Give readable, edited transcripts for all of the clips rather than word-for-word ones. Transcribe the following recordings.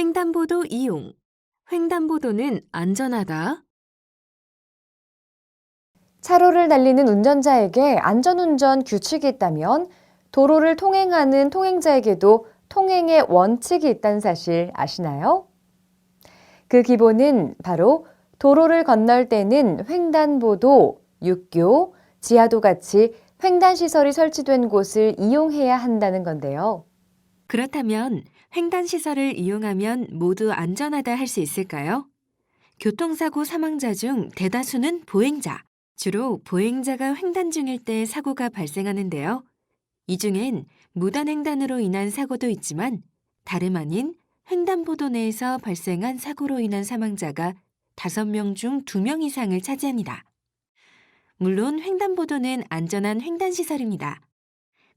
횡단보도 이용. 횡단보도는 안전하다. 차로를 달리는 운전자에게 안전운전 규칙이 있다면 도로를 통행하는 통행자에게도 통행의 원칙이 있다는 사실 아시나요? 그 기본은 바로 도로를 건널 때는 횡단보도, 육교, 지하도 같이 횡단시설이 설치된 곳을 이용해야 한다는 건데요. 그렇다면 횡단시설을 이용하면 모두 안전하다 할 수 있을까요? 교통사고 사망자 중 대다수는 보행자. 주로 보행자가 횡단 중일 때 사고가 발생하는데요. 이 중엔 무단횡단으로 인한 사고도 있지만 다름 아닌 횡단보도 내에서 발생한 사고로 인한 사망자가 5명 중 2명 이상을 차지합니다. 물론 횡단보도는 안전한 횡단시설입니다.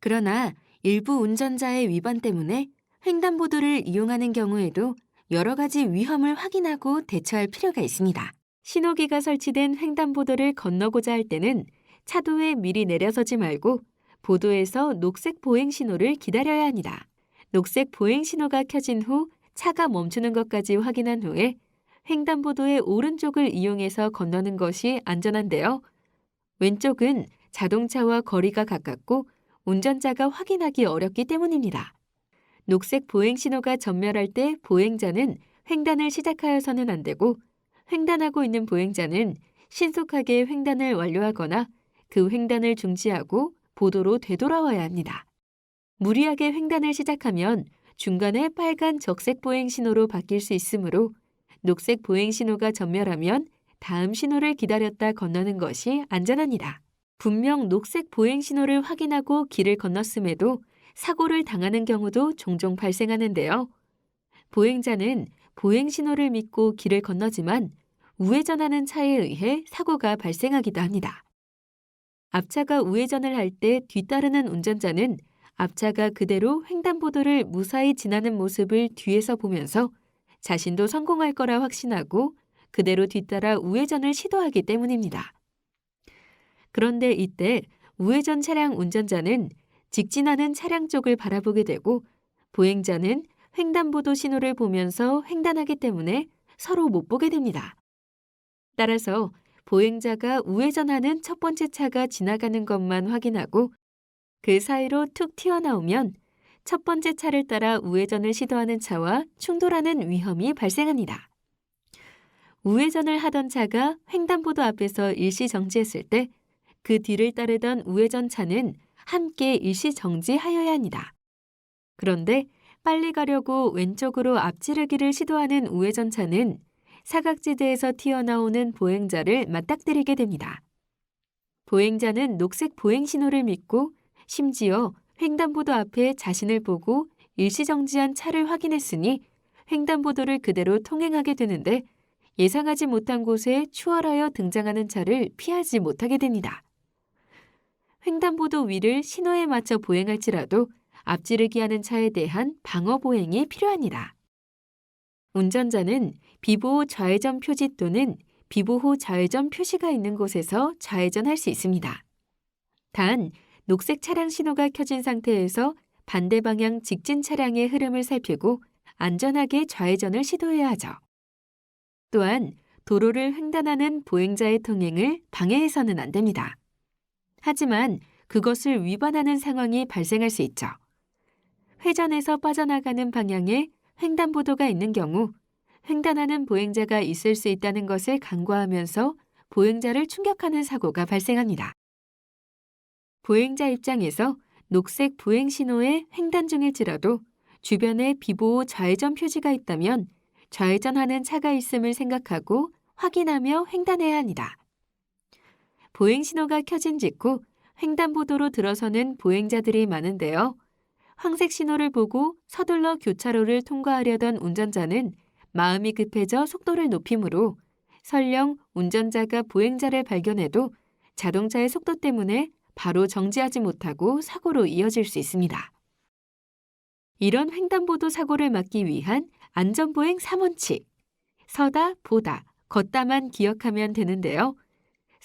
그러나 일부 운전자의 위반 때문에 횡단보도를 이용하는 경우에도 여러 가지 위험을 확인하고 대처할 필요가 있습니다. 신호기가 설치된 횡단보도를 건너고자 할 때는 차도에 미리 내려서지 말고 보도에서 녹색 보행 신호를 기다려야 합니다. 녹색 보행 신호가 켜진 후 차가 멈추는 것까지 확인한 후에 횡단보도의 오른쪽을 이용해서 건너는 것이 안전한데요. 왼쪽은 자동차와 거리가 가깝고 운전자가 확인하기 어렵기 때문입니다. 녹색 보행 신호가 전멸할 때 보행자는 횡단을 시작하여서는 안 되고 횡단하고 있는 보행자는 신속하게 횡단을 완료하거나 그 횡단을 중지하고 보도로 되돌아와야 합니다. 무리하게 횡단을 시작하면 중간에 빨간 적색 보행 신호로 바뀔 수 있으므로 녹색 보행 신호가 전멸하면 다음 신호를 기다렸다 건너는 것이 안전합니다. 분명 녹색 보행 신호를 확인하고 길을 건넜음에도 사고를 당하는 경우도 종종 발생하는데요. 보행자는 보행 신호를 믿고 길을 건너지만 우회전하는 차에 의해 사고가 발생하기도 합니다. 앞차가 우회전을 할 때 뒤따르는 운전자는 앞차가 그대로 횡단보도를 무사히 지나는 모습을 뒤에서 보면서 자신도 성공할 거라 확신하고 그대로 뒤따라 우회전을 시도하기 때문입니다. 그런데 이때 우회전 차량 운전자는 직진하는 차량 쪽을 바라보게 되고 보행자는 횡단보도 신호를 보면서 횡단하기 때문에 서로 못 보게 됩니다. 따라서 보행자가 우회전하는 첫 번째 차가 지나가는 것만 확인하고 그 사이로 툭 튀어나오면 첫 번째 차를 따라 우회전을 시도하는 차와 충돌하는 위험이 발생합니다. 우회전을 하던 차가 횡단보도 앞에서 일시 정지했을 때 그 뒤를 따르던 우회전 차는 함께 일시 정지하여야 합니다. 그런데 빨리 가려고 왼쪽으로 앞지르기를 시도하는 우회전 차는 사각지대에서 튀어나오는 보행자를 맞닥뜨리게 됩니다. 보행자는 녹색 보행 신호를 믿고 심지어 횡단보도 앞에 자신을 보고 일시정지한 차를 확인했으니 횡단보도를 그대로 통행하게 되는데 예상하지 못한 곳에 추월하여 등장하는 차를 피하지 못하게 됩니다. 횡단보도 위를 신호에 맞춰 보행할지라도 앞지르기 하는 차에 대한 방어 보행이 필요합니다. 운전자는 비보호 좌회전 표지 또는 비보호 좌회전 표시가 있는 곳에서 좌회전할 수 있습니다. 단, 녹색 차량 신호가 켜진 상태에서 반대 방향 직진 차량의 흐름을 살피고 안전하게 좌회전을 시도해야 하죠. 또한 도로를 횡단하는 보행자의 통행을 방해해서는 안 됩니다. 하지만 그것을 위반하는 상황이 발생할 수 있죠. 회전에서 빠져나가는 방향에 횡단보도가 있는 경우 횡단하는 보행자가 있을 수 있다는 것을 간과하면서 보행자를 충격하는 사고가 발생합니다. 보행자 입장에서 녹색 보행 신호에 횡단 중일지라도 주변에 비보호 좌회전 표지가 있다면 좌회전하는 차가 있음을 생각하고 확인하며 횡단해야 합니다. 보행 신호가 켜진 직후 횡단보도로 들어서는 보행자들이 많은데요. 황색 신호를 보고 서둘러 교차로를 통과하려던 운전자는 마음이 급해져 속도를 높이므로 설령 운전자가 보행자를 발견해도 자동차의 속도 때문에 바로 정지하지 못하고 사고로 이어질 수 있습니다. 이런 횡단보도 사고를 막기 위한 안전보행 3원칙. 서다, 보다, 걷다만 기억하면 되는데요.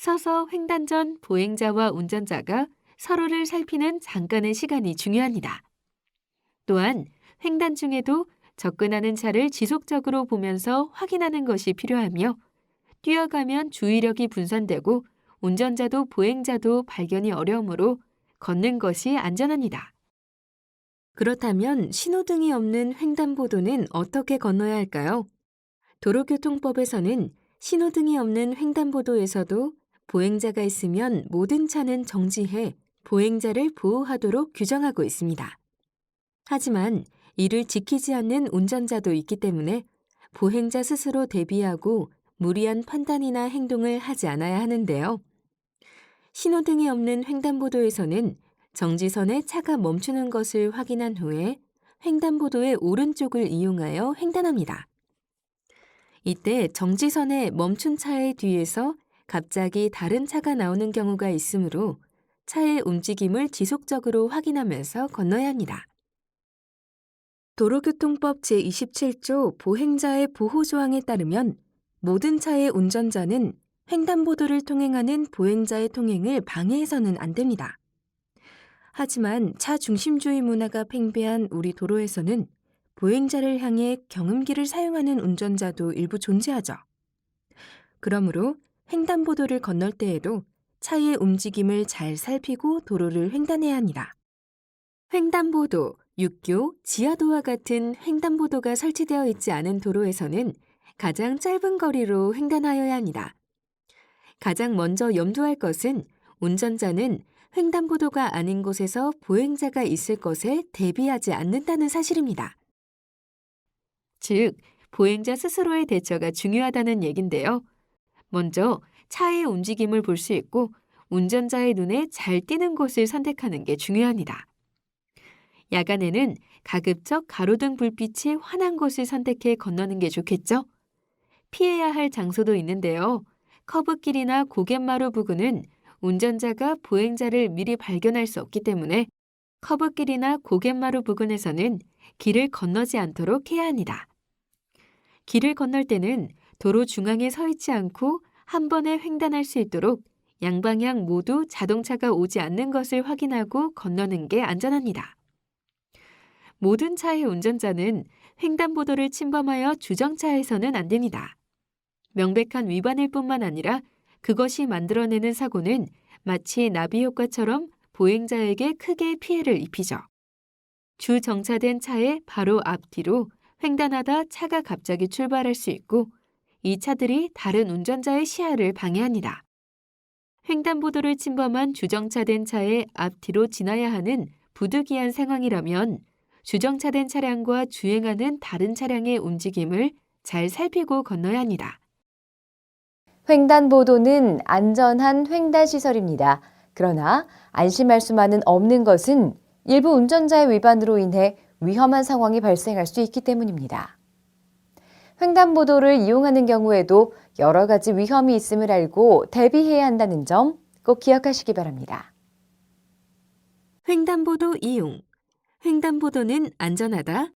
서서 횡단 전 보행자와 운전자가 서로를 살피는 잠깐의 시간이 중요합니다. 또한 횡단 중에도 접근하는 차를 지속적으로 보면서 확인하는 것이 필요하며 뛰어가면 주의력이 분산되고 운전자도 보행자도 발견이 어려우므로 걷는 것이 안전합니다. 그렇다면 신호등이 없는 횡단보도는 어떻게 건너야 할까요? 도로교통법에서는 신호등이 없는 횡단보도에서도 보행자가 있으면 모든 차는 정지해 보행자를 보호하도록 규정하고 있습니다. 하지만 이를 지키지 않는 운전자도 있기 때문에 보행자 스스로 대비하고 무리한 판단이나 행동을 하지 않아야 하는데요. 신호등이 없는 횡단보도에서는 정지선에 차가 멈추는 것을 확인한 후에 횡단보도의 오른쪽을 이용하여 횡단합니다. 이때 정지선에 멈춘 차의 뒤에서 갑자기 다른 차가 나오는 경우가 있으므로 차의 움직임을 지속적으로 확인하면서 건너야 합니다. 도로교통법 제27조 보행자의 보호조항에 따르면 모든 차의 운전자는 횡단보도를 통행하는 보행자의 통행을 방해해서는 안 됩니다. 하지만 차 중심주의 문화가 팽배한 우리 도로에서는 보행자를 향해 경음기를 사용하는 운전자도 일부 존재하죠. 그러므로 횡단보도를 건널 때에도 차의 움직임을 잘 살피고 도로를 횡단해야 합니다. 횡단보도, 육교, 지하도와 같은 횡단보도가 설치되어 있지 않은 도로에서는 가장 짧은 거리로 횡단하여야 합니다. 가장 먼저 염두할 것은 운전자는 횡단보도가 아닌 곳에서 보행자가 있을 것에 대비하지 않는다는 사실입니다. 즉, 보행자 스스로의 대처가 중요하다는 얘긴데요. 먼저 차의 움직임을 볼 수 있고 운전자의 눈에 잘 띄는 곳을 선택하는 게 중요합니다. 야간에는 가급적 가로등 불빛이 환한 곳을 선택해 건너는 게 좋겠죠? 피해야 할 장소도 있는데요. 커브길이나 고갯마루 부근은 운전자가 보행자를 미리 발견할 수 없기 때문에 커브길이나 고갯마루 부근에서는 길을 건너지 않도록 해야 합니다. 길을 건널 때는 도로 중앙에 서 있지 않고 한 번에 횡단할 수 있도록 양방향 모두 자동차가 오지 않는 것을 확인하고 건너는 게 안전합니다. 모든 차의 운전자는 횡단보도를 침범하여 주정차해서는 안 됩니다. 명백한 위반일 뿐만 아니라 그것이 만들어내는 사고는 마치 나비 효과처럼 보행자에게 크게 피해를 입히죠. 주정차된 차의 바로 앞뒤로 횡단하다 차가 갑자기 출발할 수 있고 이 차들이 다른 운전자의 시야를 방해합니다. 횡단보도를 침범한 주정차된 차의 앞뒤로 지나야 하는 부득이한 상황이라면 주정차된 차량과 주행하는 다른 차량의 움직임을 잘 살피고 건너야 합니다. 횡단보도는 안전한 횡단시설입니다. 그러나 안심할 수만은 없는 것은 일부 운전자의 위반으로 인해 위험한 상황이 발생할 수 있기 때문입니다. 횡단보도를 이용하는 경우에도 여러 가지 위험이 있음을 알고 대비해야 한다는 점 꼭 기억하시기 바랍니다. 횡단보도 이용. 횡단보도는 안전하다,